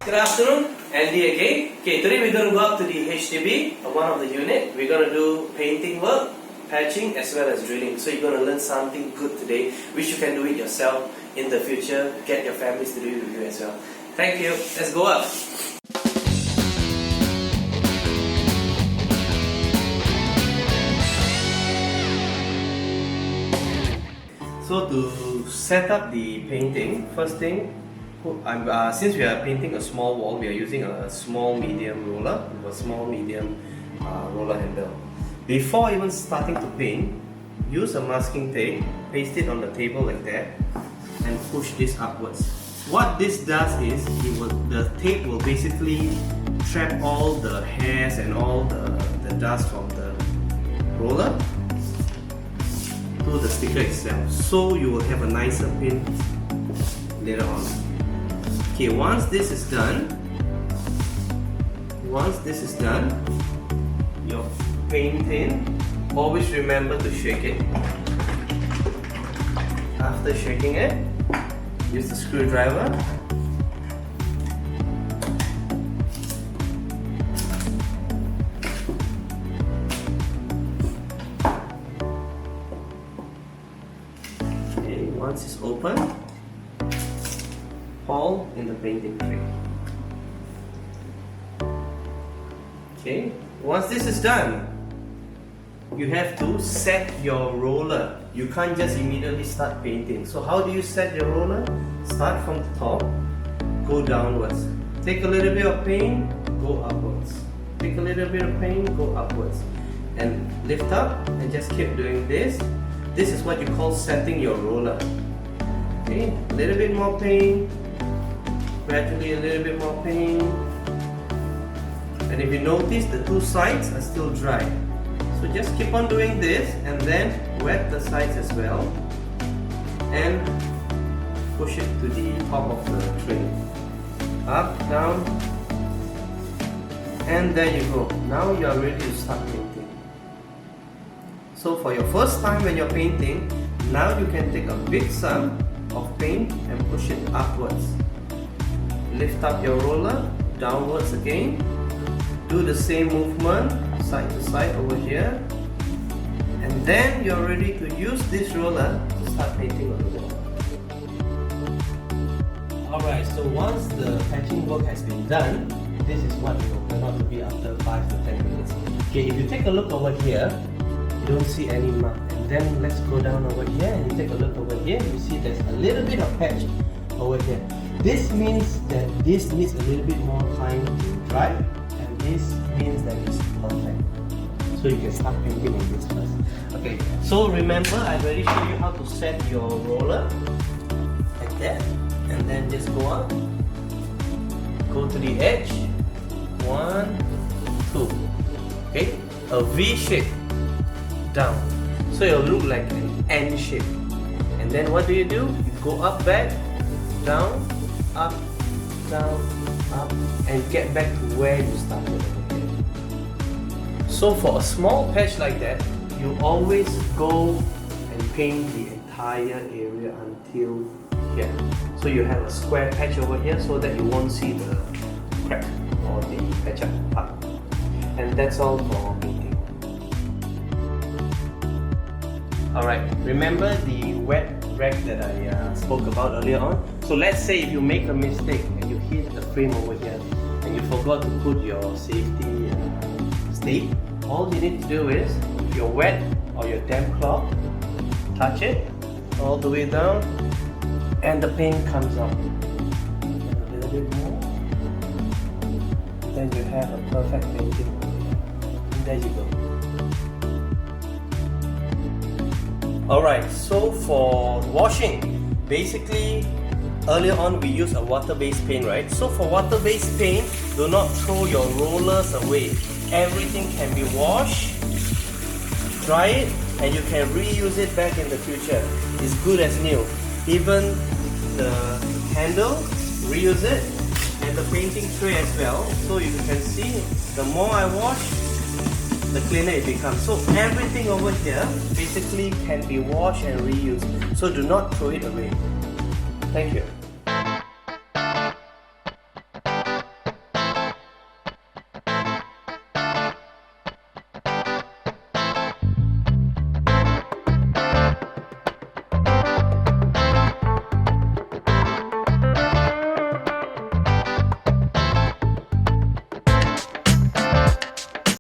Good afternoon, Andy again. Okay, today we're going to go up to the HDB, one of the unit. We're going to do painting work, patching as well as drilling. So you're going to learn something good today, which you can do it yourself in the future. Get your families to do it with you as well. Thank you. Let's go up. So to set up the painting, first thing, since we are painting a small wall, we are using a small medium roller with a small medium roller handle. Before even starting to paint, use a masking tape, paste it on the table like that, and push this upwards. What this does is, the tape will basically trap all the hairs and all the dust from the roller to the sticker itself, so you will have a nicer paint later on. Okay, once this is done, your painting, always remember to shake it. After shaking it, use the screwdriver. Okay, once it's open, hole in the painting tray. Okay, once this is done, you have to set your roller. You can't just immediately start painting. So how do you set your roller? Start from the top, go downwards. Take a little bit of paint, go upwards. Take a little bit of paint, go upwards. And lift up and just keep doing this. This is what you call setting your roller. Okay, a little bit more paint, gradually a little bit more paint, and if you notice, the two sides are still dry, so just keep on doing this and then wet the sides as well and push it to the top of the tray, up, down, and there you go. Now you are ready to start painting. So for your first time when you're painting, now you can take a big sum of paint and push it upwards. Lift up your roller, downwards again. Do the same movement, side to side over here. And then you're ready to use this roller to start painting on the wall. Alright, so once the patching work has been done, this is what it will turn out to be after 5 to 10 minutes. Okay, if you take a look over here, you don't see any mark. And then let's go down over here and you take a look over here, you see there's a little bit of patch over here. This means that this needs a little bit more time to dry, and this means that it's perfect. So you can start painting on this first. Okay, so remember, I've already shown you how to set your roller like that, and then just go up, go to the edge, 1, 2. Okay, a V shape down, so it'll look like an N shape. And then what do? You go up, back, down, up, down, up, and get back to where you started. So for a small patch like that, you always go and paint the entire area until here. So you have a square patch over here so that you won't see the crack or the patch up part. And that's all for painting. Alright, remember the wet rack that I spoke about earlier on? So let's say if you make a mistake and you hit the frame over here and you forgot to put your safety tape, all you need to do is, if you're wet or your damp cloth, touch it all the way down and the paint comes out. And a little bit more, then you have a perfect painting over here. And there you go. Alright, so for washing, basically earlier on we used a water-based paint, right? So for water-based paint, do not throw your rollers away. Everything can be washed, dry it, and you can reuse it back in the future. It's good as new. Even the handle, reuse it, and the painting tray as well. So you can see, the more I wash, the cleaner it becomes. So everything over here basically can be washed and reused. So do not throw it away. Thank you.